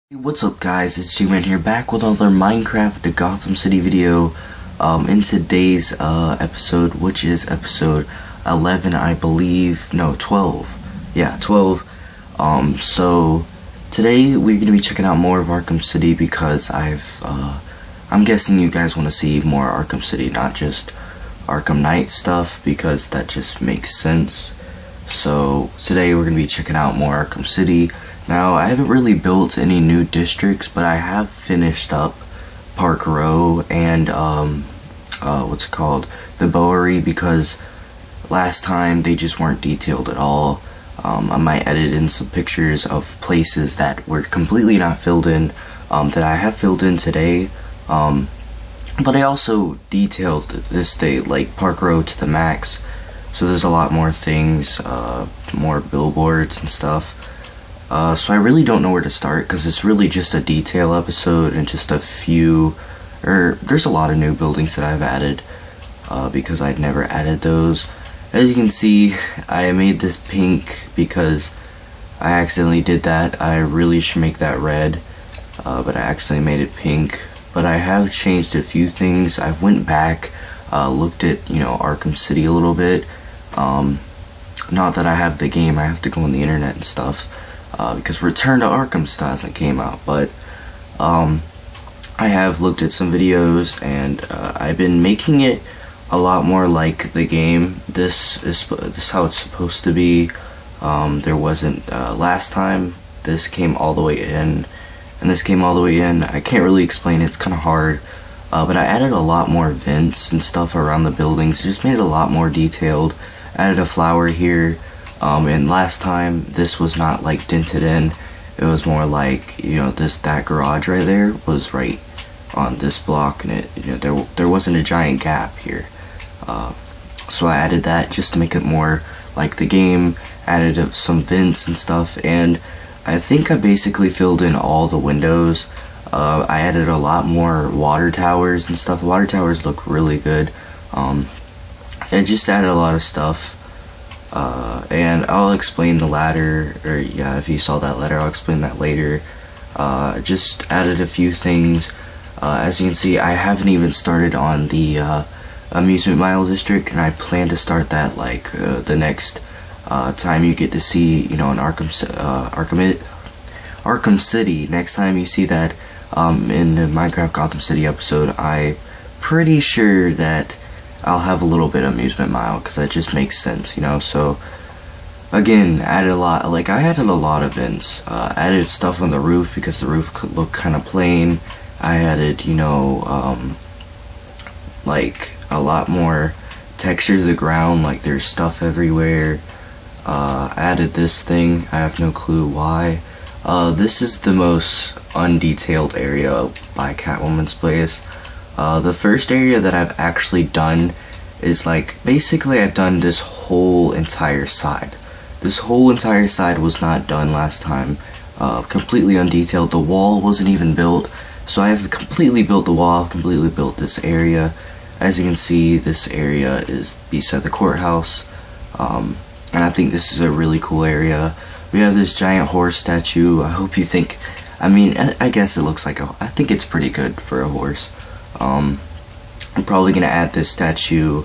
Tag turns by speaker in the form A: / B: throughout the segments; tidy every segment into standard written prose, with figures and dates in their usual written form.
A: Hey, what's up guys, it's G-Man here back with another Minecraft the Gotham City video in today's episode, which is episode 11 I believe, no 12, yeah 12. So today we're going to be checking out more of Arkham City because I'm guessing you guys want to see more Arkham City, not just Arkham Knight stuff, because that just makes sense. So today we're going to be checking out more Arkham City. Now, I haven't really built any new districts, but I have finished up Park Row and, the bowery, because last time they just weren't detailed at all. I might edit in some pictures of places that were completely not filled in, that I have filled in today, but I also detailed this day, like Park Row to the max, so there's a lot more things, more billboards and stuff. So I really don't know where to start because it's really just a detail episode and just a few, there's a lot of new buildings that I've added because I'd never added those. As you can see, I made this pink because I accidentally did that. I really should make that red, but I accidentally made it pink. But I have changed a few things. I went back, looked at, Arkham City a little bit. Not that I have the game, I have to go on the internet and stuff. Because Return to Arkham still hasn't came out, but I have looked at some videos and I've been making it a lot more like the game. This is how it's supposed to be. There wasn't last time. This came all the way in, and this came all the way in. I can't really explain it, it's kind of hard, but I added a lot more vents and stuff around the buildings. Just made it a lot more detailed. Added a flower here. And last time this was not like dented in, it was more like, that garage right there was right on this block, and there wasn't a giant gap here. So I added that just to make it more like the game, added some vents and stuff, and I think I basically filled in all the windows. I added a lot more water towers and stuff. Water towers look really good. I just added a lot of stuff. And I'll explain the ladder, or yeah, if you saw that ladder, I'll explain that later. Just added a few things. As you can see, I haven't even started on the amusement mile district, and I plan to start that like the next time you get to see, in Arkham City. Next time you see that in the Minecraft Gotham City episode, I'm pretty sure that I'll have a little bit of amusement mile, because that just makes sense, so again, added a lot, I added a lot of vents, added stuff on the roof because the roof could look kind of plain. I added, like a lot more texture to the ground, like there's stuff everywhere. Added this thing, I have no clue why. This is the most undetailed area by Catwoman's place. The first area that I've actually done is basically I've done this whole entire side. This whole entire side was not done last time. Completely undetailed. The wall wasn't even built. So I have completely built the wall, completely built this area. As you can see, this area is beside the courthouse. And I think this is a really cool area. We have this giant horse statue. I hope you think, I guess it looks like I think it's pretty good for a horse. I'm probably going to add this statue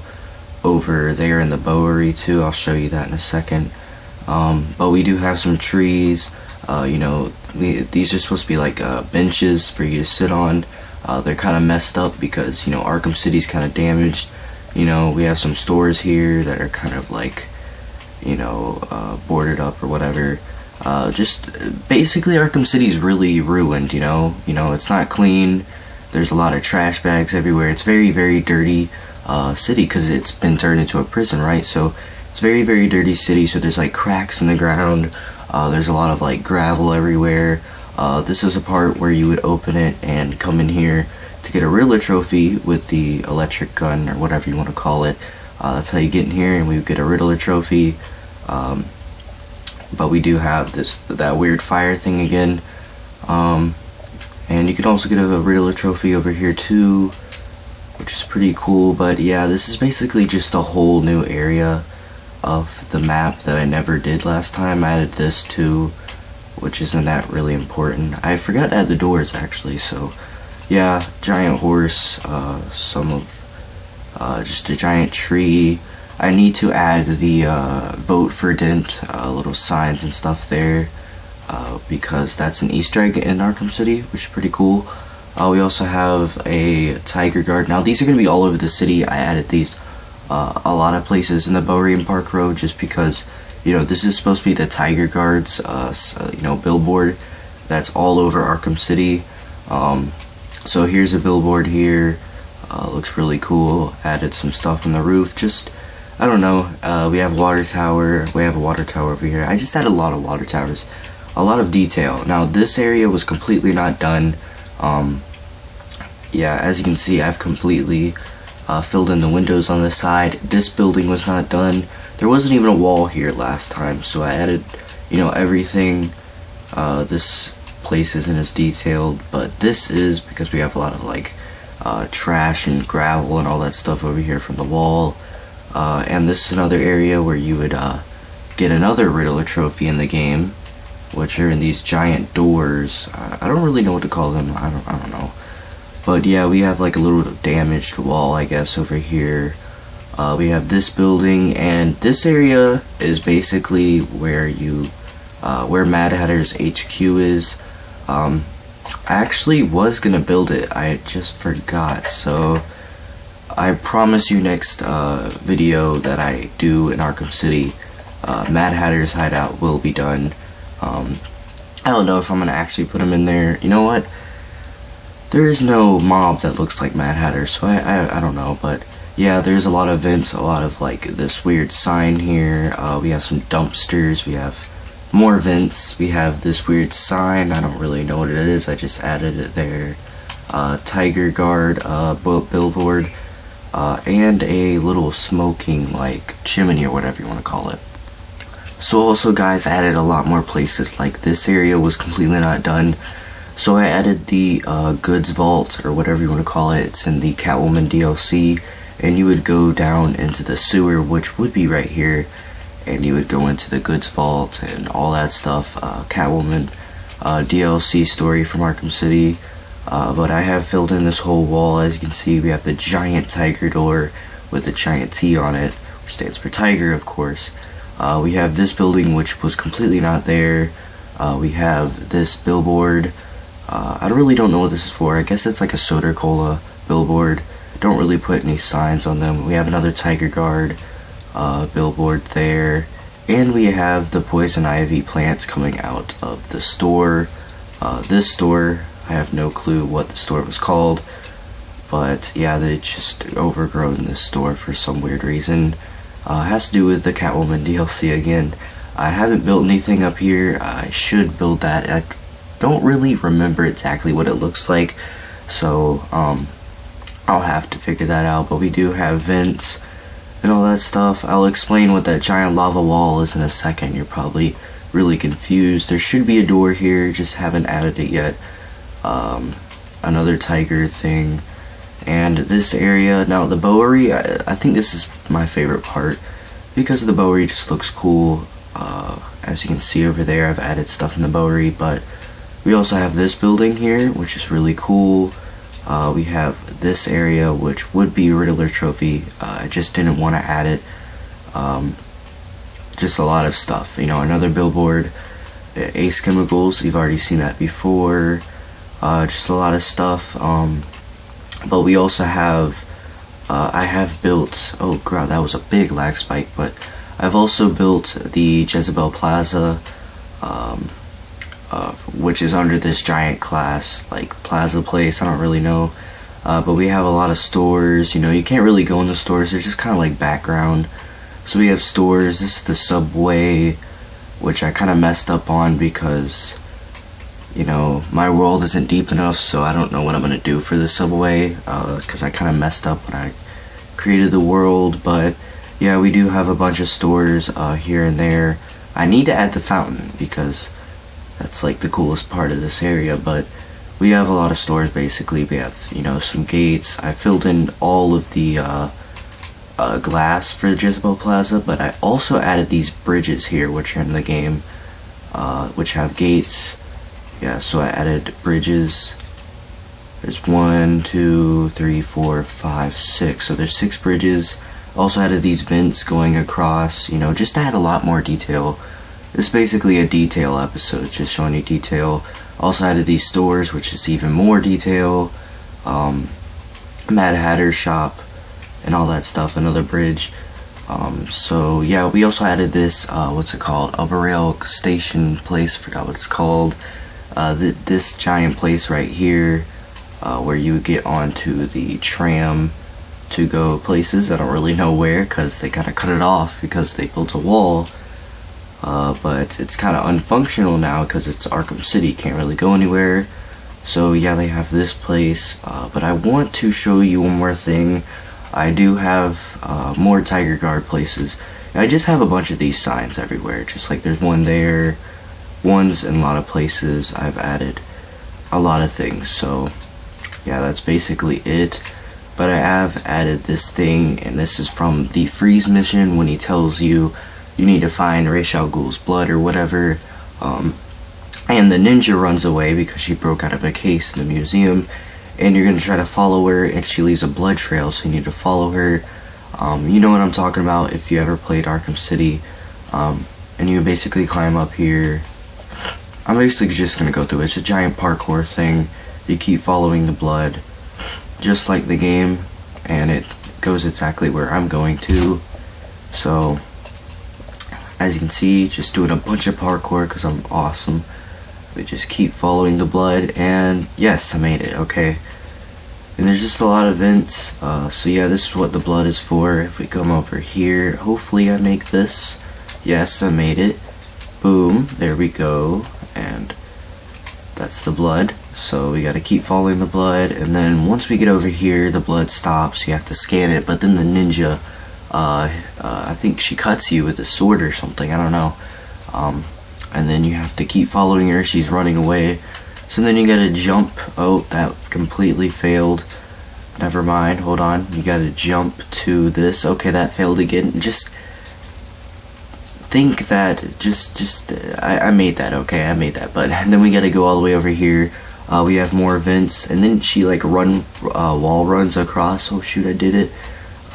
A: over there in the bowery too. I'll show you that in a second. But we do have some trees. These are supposed to be like benches for you to sit on. They're kind of messed up because, Arkham City's kind of damaged. We have some stores here that are kind of boarded up or whatever. Just basically Arkham City's really ruined, it's not clean. There's a lot of trash bags everywhere. It's very, very dirty city because it's been turned into a prison, right? So it's very, very dirty city. So there's cracks in the ground. There's a lot of gravel everywhere. This is a part where you would open it and come in here to get a Riddler trophy with the electric gun or whatever you want to call it. That's how you get in here, and we would get a Riddler trophy. But we do have that weird fire thing again. And you can also get a Riddler trophy over here too, which is pretty cool. But yeah, this is basically just a whole new area of the map that I never did last time. I added this too, which isn't that really important. I forgot to add the doors actually, so yeah, giant horse, just a giant tree. I need to add the vote for Dent little signs and stuff there, because that's an Easter egg in Arkham City, which is pretty cool. We also have a tiger guard. Now these are going to be all over the city. I added these a lot of places in the Bowery and Park Road just because, you know, this is supposed to be the tiger guards, you know, billboard that's all over Arkham City. So here's a billboard here. Looks really cool. Added some stuff on the roof. Just, I don't know. We have a water tower. We have a water tower over here. I just added a lot of water towers. A lot of detail. Now this area was completely not done. Yeah, as you can see, I've completely filled in the windows on this side. This building was not done. There wasn't even a wall here last time, so I added, you know, everything. This place isn't as detailed, but this is because we have a lot of like trash and gravel and all that stuff over here from the wall. And this is another area where you would get another Riddler trophy in the game, which are in these giant doors. I don't really know what to call them. I don't know. But yeah, we have like a little damaged wall, I guess, over here. We have this building, and this area is basically where you, where Mad Hatter's HQ is. I actually was gonna build it. I just forgot. So I promise you next video that I do in Arkham City, Mad Hatter's Hideout will be done. I don't know if I'm gonna actually put him in there. You know what? There is no mob that looks like Mad Hatter, so I don't know, but yeah, there's a lot of vents, a lot of like this weird sign here. We have some dumpsters, we have more vents, we have this weird sign. I don't really know what it is, I just added it there. Tiger guard, billboard, and a little smoking like chimney or whatever you want to call it. So also guys, I added a lot more places. Like this area was completely not done. So I added the goods vault, or whatever you want to call it. It's in the Catwoman DLC, and you would go down into the sewer, which would be right here, and you would go into the goods vault and all that stuff. Catwoman DLC story from Arkham City. But I have filled in this whole wall. As you can see, we have the giant tiger door with a giant T on it, which stands for tiger, of course. We have this building, which was completely not there. We have this billboard. I really don't know what this is for. I guess it's like a soda cola billboard. Don't really put any signs on them. We have another tiger guard billboard there. And we have the poison ivy plants coming out of the store. This store, I have no clue what the store was called. But yeah, they just overgrown this store for some weird reason. Has to do with the Catwoman DLC again. I haven't built anything up here. I should build that. I don't really remember exactly what it looks like, so I'll have to figure that out. But we do have vents and all that stuff. I'll explain what that giant lava wall is in a second. You're probably really confused. There should be a door here, just haven't added it yet. Another tiger thing. And this area, now the bowery, I think this is my favorite part, because the bowery just looks cool. As you can see over there, I've added stuff in the bowery, but we also have this building here, which is really cool. We have this area, which would be Riddler trophy. I just didn't want to add it. Just a lot of stuff, you know, another billboard, Ace Chemicals, you've already seen that before. Just a lot of stuff. But we also have, I have built, oh god, that was a big lag spike, but I've also built the Jezebel Plaza, which is under this giant class, like plaza place, I don't really know. But we have a lot of stores, you know, you can't really go in the stores, they're just kind of like background. So we have stores, this is the subway, which I kind of messed up on because, you know, my world isn't deep enough, so I don't know what I'm going to do for the subway, because I kind of messed up when I created the world. But yeah, we do have a bunch of stores here and there. I need to add the fountain, because that's like the coolest part of this area, but we have a lot of stores basically. We have, you know, some gates. I filled in all of the glass for the Jezebel Plaza, but I also added these bridges here, which are in the game. which have gates. Yeah, so I added bridges. There's 1, 2, 3, 4, 5, 6. So there's 6 bridges. Also added these vents going across, you know, just to add a lot more detail. This is basically a detail episode, just showing you detail. Also added these stores, which is even more detail. Mad Hatter's shop and all that stuff. Another bridge. So yeah, we also added this, what's it called? Upper Rail Station place. Forgot what it's called. This giant place right here, where you would get onto the tram to go places. I don't really know where, because they kind of cut it off because they built a wall. But it's kind of unfunctional now because it's Arkham City, can't really go anywhere. So yeah, they have this place, but I want to show you one more thing. I do have more Tiger Guard places. And I just have a bunch of these signs everywhere, just like there's one there, ones in a lot of places. I've added a lot of things, so yeah, that's basically it. But I have added this thing, and this is from the Freeze mission when he tells you you need to find Ra's al Ghul's blood or whatever. And the ninja runs away because she broke out of a case in the museum, and you're going to try to follow her, and she leaves a blood trail, so you need to follow her. You know what I'm talking about if you ever played Arkham City. And you basically climb up here. I'm basically just going to go through it. It's a giant parkour thing. You keep following the blood, just like the game, and it goes exactly where I'm going to. So, as you can see, just doing a bunch of parkour because I'm awesome. We just keep following the blood, and yes, I made it, okay. And there's just a lot of vents, so yeah, this is what the blood is for. If we come over here, hopefully I make this. Yes, I made it. Boom, there we go, and that's the blood. So we gotta keep following the blood, and then once we get over here, the blood stops. You have to scan it, but then the ninja, I think she cuts you with a sword or something, I don't know. And then you have to keep following her. She's running away. So then you gotta jump. Oh, that completely failed. Never mind, hold on. You gotta jump to this. Okay, that failed again. Just think that, I made that, okay, I made that. But then we gotta go all the way over here. We have more events, and then she like wall runs across. Oh shoot, I did it.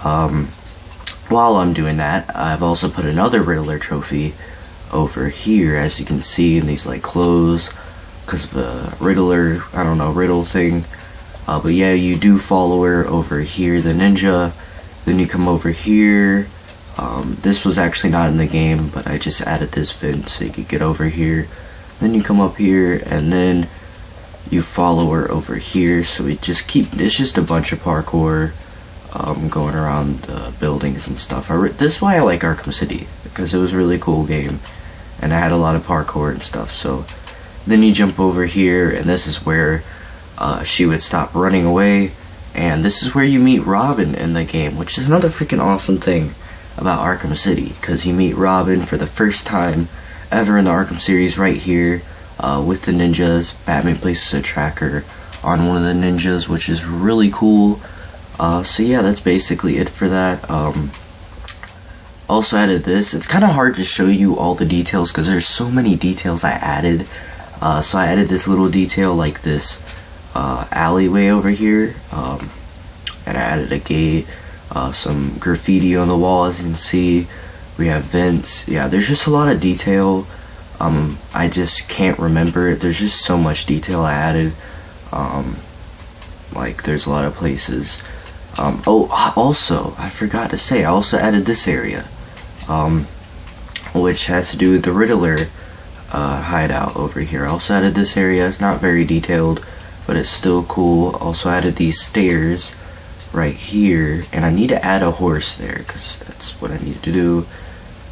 A: While I'm doing that, I've also put another Riddler trophy over here, as you can see, in these like clothes, because of the Riddler, I don't know, riddle thing. But yeah, you do follow her over here, the ninja. Then you come over here. This was actually not in the game, but I just added this vent so you could get over here. Then you come up here, and then you follow her over here. So we just keep, it's just a bunch of parkour, going around buildings and stuff. This is why I like Arkham City, because it was a really cool game, and I had a lot of parkour and stuff. So then you jump over here, and this is where she would stop running away, and this is where you meet Robin in the game, which is another freaking awesome thing about Arkham City, because you meet Robin for the first time ever in the Arkham series right here, with the ninjas. Batman places a tracker on one of the ninjas, which is really cool. So yeah, that's basically it for that. Also added this. It's kind of hard to show you all the details because there's so many details I added. So I added this little detail like this alleyway over here, and I added a gate, some graffiti on the wall, as you can see. We have vents. Yeah, there's just a lot of detail. I just can't remember it. There's just so much detail I added. Like there's a lot of places. Oh, also, I forgot to say, I also added this area, which has to do with the Riddler hideout over here. I also added this area. It's not very detailed, but it's still cool. Also added these stairs right here, and I need to add a horse there because that's what I need to do.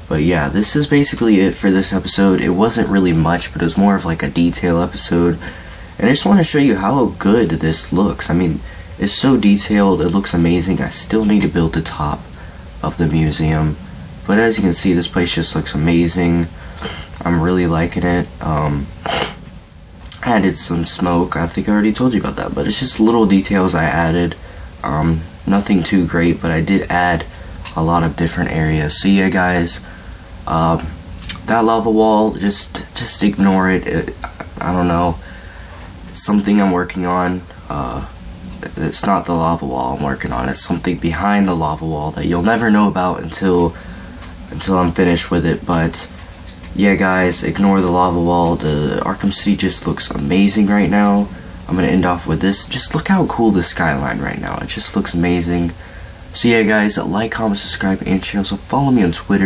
A: But yeah, this is basically it for this episode. It wasn't really much, but it was more of like a detail episode, and I just want to show you how good this looks. I mean, it's so detailed, it looks amazing. I still need to build the top of the museum, but as you can see, this place just looks amazing. I'm really liking it. Added some smoke. I think I already told you about that, but it's just little details I added. Nothing too great, but I did add a lot of different areas. So yeah, guys, that lava wall, just ignore it. I don't know. It's something I'm working on. It's not the lava wall I'm working on. It's something behind the lava wall that you'll never know about until I'm finished with it. But yeah, guys, ignore the lava wall. The Arkham City just looks amazing right now. I'm gonna end off with this. Just look how cool the skyline right now. It just looks amazing. So yeah, guys, like, comment, subscribe, and share. Also follow me on Twitter.